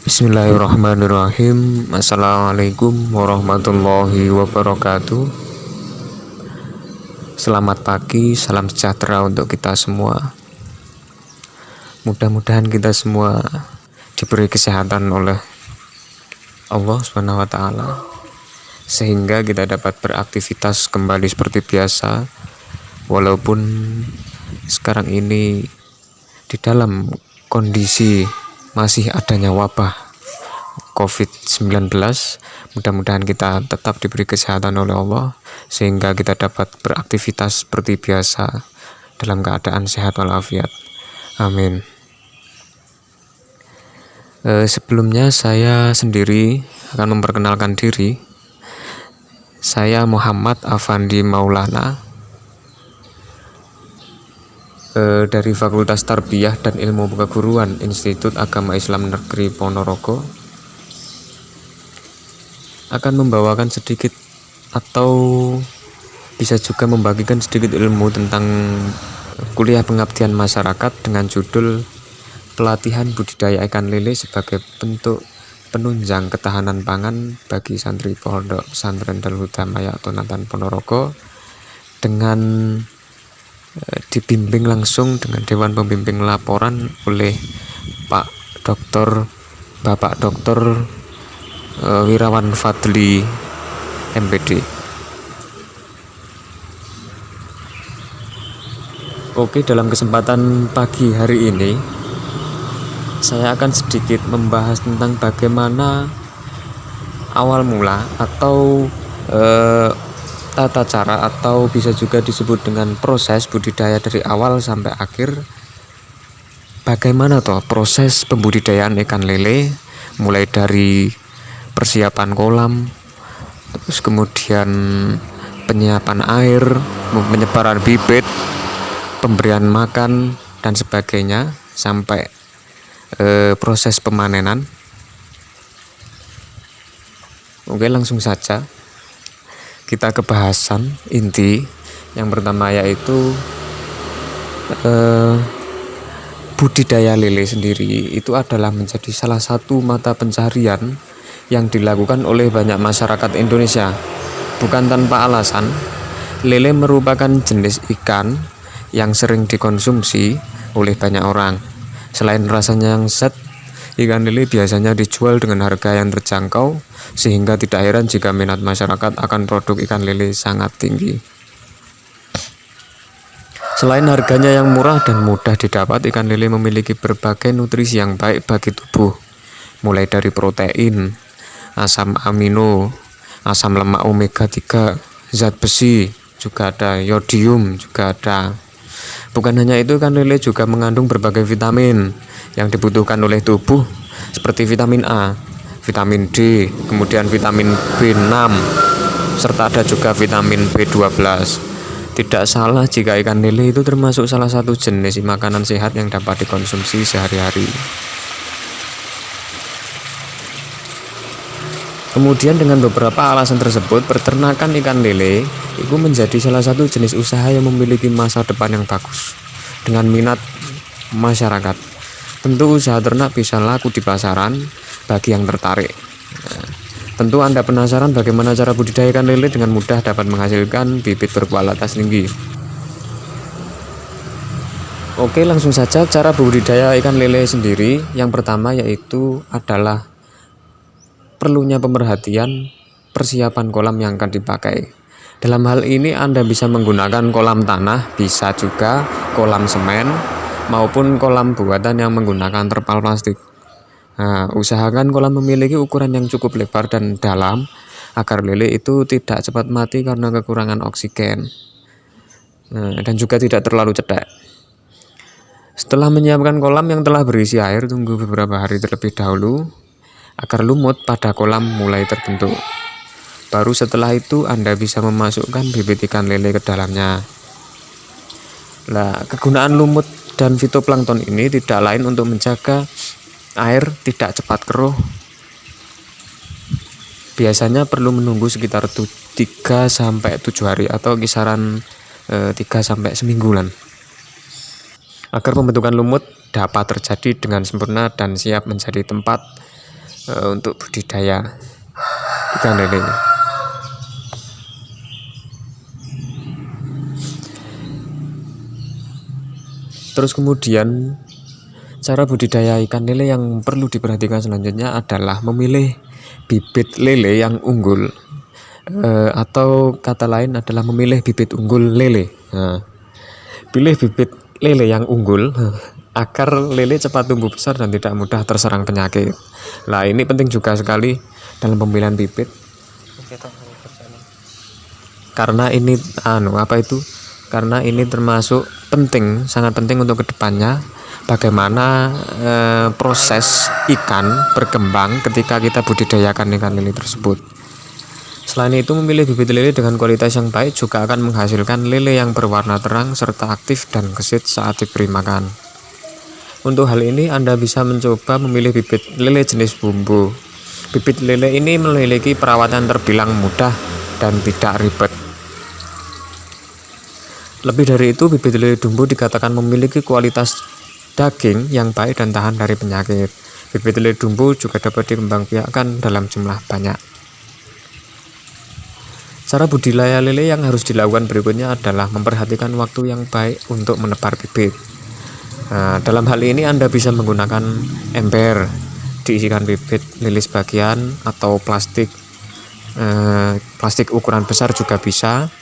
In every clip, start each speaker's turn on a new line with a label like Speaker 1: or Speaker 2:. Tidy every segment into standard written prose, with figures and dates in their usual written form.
Speaker 1: Bismillahirrahmanirrahim. Assalamualaikum warahmatullahi wabarakatuh. Selamat pagi, salam sejahtera untuk kita semua. Mudah-mudahan kita semua diberi kesehatan oleh Allah Subhanahu wa taala sehingga kita dapat beraktivitas kembali seperti biasa, walaupun sekarang ini di dalam kondisi masih adanya wabah COVID-19. Mudah-mudahan kita tetap diberi kesehatan oleh Allah sehingga kita dapat beraktivitas seperti biasa dalam keadaan sehat walafiat. Amin. Sebelumnya saya sendiri akan memperkenalkan diri. Saya Muhammad Afandi Maulana, dari Fakultas Tarbiyah dan Ilmu Keguruan Institut Agama Islam Negeri Ponorogo, akan membawakan sedikit atau bisa juga membagikan sedikit ilmu tentang kuliah pengabdian masyarakat dengan judul pelatihan budidaya ikan lele sebagai bentuk penunjang ketahanan pangan bagi santri Pondok Pesantren Darul Huda Maya Tonatan Ponorogo, dengan dibimbing langsung dengan Dewan Pembimbing Laporan oleh Bapak Doktor Wirawan Fadli MPD. Oke, dalam kesempatan pagi hari ini saya akan sedikit membahas tentang bagaimana awal mula atau tata cara atau bisa juga disebut dengan proses budidaya dari awal sampai akhir. Bagaimana toh proses pembudidayaan ikan lele, mulai dari persiapan kolam, terus kemudian penyiapan air, penyebaran bibit, pemberian makan dan sebagainya, sampai proses pemanenan. Oke, langsung saja kita ke bahasan inti. Yang pertama yaitu budidaya lele sendiri itu adalah menjadi salah satu mata pencarian yang dilakukan oleh banyak masyarakat Indonesia. Bukan tanpa alasan, lele merupakan jenis ikan yang sering dikonsumsi oleh banyak orang. Selain rasanya yang lezat, ikan lele biasanya dijual dengan harga yang terjangkau, sehingga tidak heran jika minat masyarakat akan produk ikan lele sangat tinggi. Selain harganya yang murah dan mudah didapat, ikan lele memiliki berbagai nutrisi yang baik bagi tubuh, mulai dari protein, asam amino, asam lemak omega 3, zat besi, juga ada yodium, juga ada. Bukan hanya itu, ikan lele juga mengandung berbagai vitamin yang dibutuhkan oleh tubuh seperti vitamin A, vitamin D, kemudian vitamin B6, serta ada juga vitamin B12. Tidak salah jika ikan lele itu termasuk salah satu jenis makanan sehat yang dapat dikonsumsi sehari-hari. Kemudian dengan beberapa alasan tersebut, peternakan ikan lele itu menjadi salah satu jenis usaha yang memiliki masa depan yang bagus dengan minat masyarakat. Tentu usaha ternak bisa laku di pasaran bagi yang tertarik. Tentu Anda penasaran bagaimana cara budidaya ikan lele dengan mudah dapat menghasilkan bibit berkualitas tinggi. Oke, langsung saja cara budidaya ikan lele sendiri. Yang pertama yaitu adalah perlunya pemerhatian persiapan kolam yang akan dipakai. Dalam hal ini Anda bisa menggunakan kolam tanah, bisa juga kolam semen, maupun kolam buatan yang menggunakan terpal plastik. Nah, usahakan kolam memiliki ukuran yang cukup lebar dan dalam agar lele itu tidak cepat mati karena kekurangan oksigen. Dan juga tidak terlalu cetek. Setelah menyiapkan kolam yang telah berisi air, tunggu beberapa hari terlebih dahulu agar lumut pada kolam mulai terbentuk. Baru setelah itu Anda bisa memasukkan bibit ikan lele ke dalamnya. Nah, kegunaan lumut dan fitoplankton ini tidak lain untuk menjaga air tidak cepat keruh. Biasanya perlu menunggu sekitar 3-7 hari atau kisaran 3 sampai semingguan agar pembentukan lumut dapat terjadi dengan sempurna dan siap menjadi tempat untuk budidaya ikan lele. Terus kemudian cara budidaya ikan lele yang perlu diperhatikan selanjutnya adalah memilih bibit lele yang unggul, atau kata lain adalah memilih bibit unggul lele. Nah, pilih bibit lele yang unggul agar lele cepat tumbuh besar dan tidak mudah terserang penyakit. Nah, ini penting juga sekali dalam pemilihan bibit. Karena ini karena ini termasuk penting, sangat penting untuk kedepannya bagaimana proses ikan berkembang ketika kita budidayakan ikan lele tersebut. Selain itu, memilih bibit lele dengan kualitas yang baik juga akan menghasilkan lele yang berwarna terang serta aktif dan gesit saat diberi makan. Untuk hal ini Anda bisa mencoba memilih bibit lele jenis bumbu. Bibit lele ini memiliki perawatan terbilang mudah dan tidak ribet. Lebih dari itu, bibit lele dumbo dikatakan memiliki kualitas daging yang baik dan tahan dari penyakit. Bibit lele dumbo juga dapat dikembangbiakkan dalam jumlah banyak. Cara budidaya lele yang harus dilakukan berikutnya adalah memperhatikan waktu yang baik untuk menebar bibit. Nah, dalam hal ini Anda bisa menggunakan ember, diisikan bibit lele sebagian, atau plastik ukuran besar juga bisa.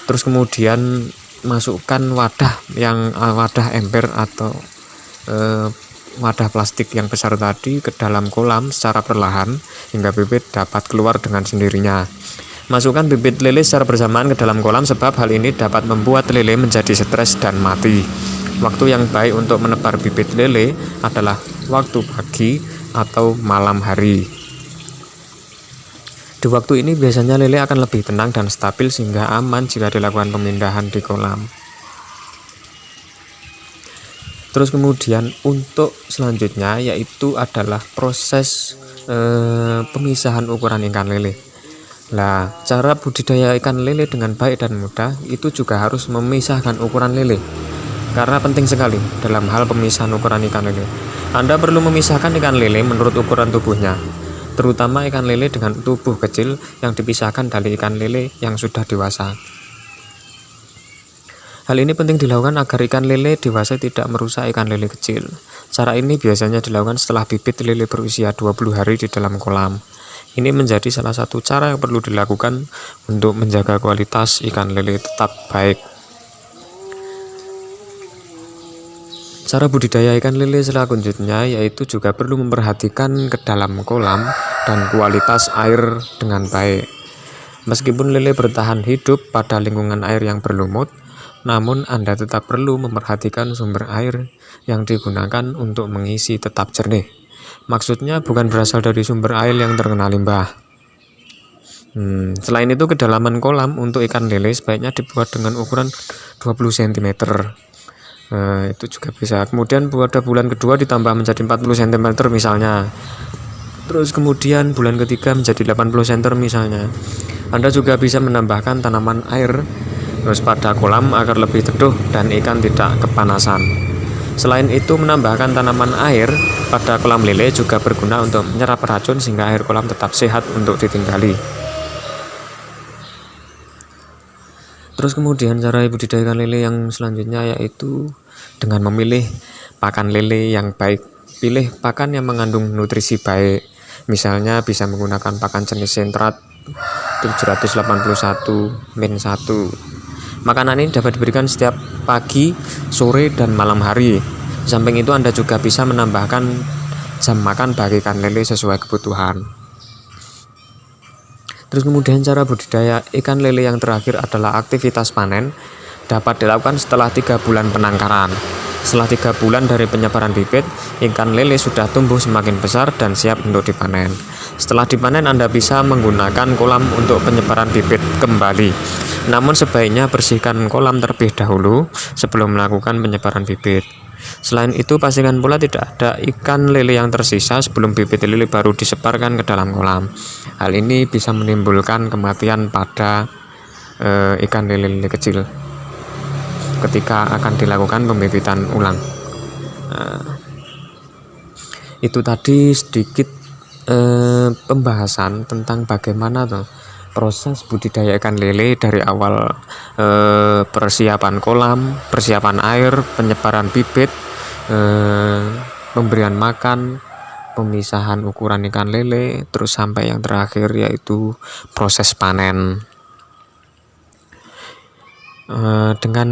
Speaker 1: Terus kemudian masukkan wadah ember atau wadah plastik yang besar tadi ke dalam kolam secara perlahan hingga bibit dapat keluar dengan sendirinya. Masukkan bibit lele secara bersamaan ke dalam kolam sebab hal ini dapat membuat lele menjadi stres dan mati. Waktu yang baik untuk menebar bibit lele adalah waktu pagi atau malam hari. Di waktu ini biasanya lele akan lebih tenang dan stabil sehingga aman jika dilakukan pemindahan di kolam. Terus kemudian untuk selanjutnya yaitu adalah proses pemisahan ukuran ikan lele. Nah, cara budidaya ikan lele dengan baik dan mudah itu juga harus memisahkan ukuran lele. Karena penting sekali dalam hal pemisahan ukuran ikan lele. Anda perlu memisahkan ikan lele menurut ukuran tubuhnya, terutama ikan lele dengan tubuh kecil yang dipisahkan dari ikan lele yang sudah dewasa. Hal ini penting dilakukan agar ikan lele dewasa tidak merusak ikan lele kecil. Cara ini biasanya dilakukan setelah bibit lele berusia 20 hari di dalam kolam. Ini menjadi salah satu cara yang perlu dilakukan untuk menjaga kualitas ikan lele tetap baik. Cara budidaya ikan lele selanjutnya yaitu juga perlu memperhatikan ke dalam kolam dan kualitas air dengan baik. Meskipun lele bertahan hidup pada lingkungan air yang berlumut, namun Anda tetap perlu memperhatikan sumber air yang digunakan untuk mengisi tetap jernih. Maksudnya bukan berasal dari sumber air yang terkena limbah. Selain itu, kedalaman kolam untuk ikan lele sebaiknya dibuat dengan ukuran 20 cm. Itu juga bisa. Kemudian pada bulan kedua ditambah menjadi 40 cm misalnya. Terus kemudian bulan ketiga menjadi 80 cm misalnya. Anda juga bisa menambahkan tanaman air terus pada kolam agar lebih teduh dan ikan tidak kepanasan. Selain itu, menambahkan tanaman air pada kolam lele juga berguna untuk menyerap racun sehingga air kolam tetap sehat untuk ditinggali. Terus kemudian cara budidaya ikan lele yang selanjutnya yaitu dengan memilih pakan lele yang baik. Pilih pakan yang mengandung nutrisi baik. Misalnya bisa menggunakan pakan jenis sentrat 781-1. Makanan ini dapat diberikan setiap pagi, sore, dan malam hari. Di samping itu Anda juga bisa menambahkan jam makan bagi ikan lele sesuai kebutuhan. Terus kemudian cara budidaya ikan lele yang terakhir adalah aktivitas panen. Dapat dilakukan setelah 3 bulan penangkaran. Setelah 3 bulan dari penyebaran bibit, ikan lele sudah tumbuh semakin besar dan siap untuk dipanen. Setelah dipanen, Anda bisa menggunakan kolam untuk penyebaran bibit kembali. Namun sebaiknya bersihkan kolam terlebih dahulu sebelum melakukan penyebaran bibit. Selain itu, pastikan pula tidak ada ikan lele yang tersisa sebelum bibit lele baru disebarkan ke dalam kolam. Hal ini bisa menimbulkan kematian pada ikan lele kecil ketika akan dilakukan pembibitan ulang. Itu tadi sedikit pembahasan tentang bagaimana tuh proses budidaya ikan lele dari awal persiapan kolam, persiapan air, penyebaran bibit, pemberian makan, pemisahan ukuran ikan lele, terus sampai yang terakhir yaitu proses panen. Dengan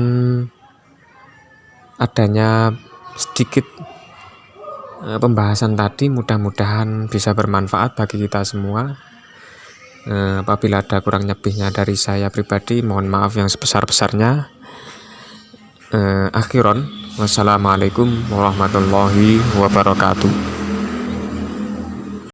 Speaker 1: adanya sedikit pembahasan tadi, mudah-mudahan bisa bermanfaat bagi kita semua. Apabila ada kurang lebihnya dari saya pribadi, mohon maaf yang sebesar-besarnya. Akhiron, wassalamualaikum warahmatullahi wabarakatuh.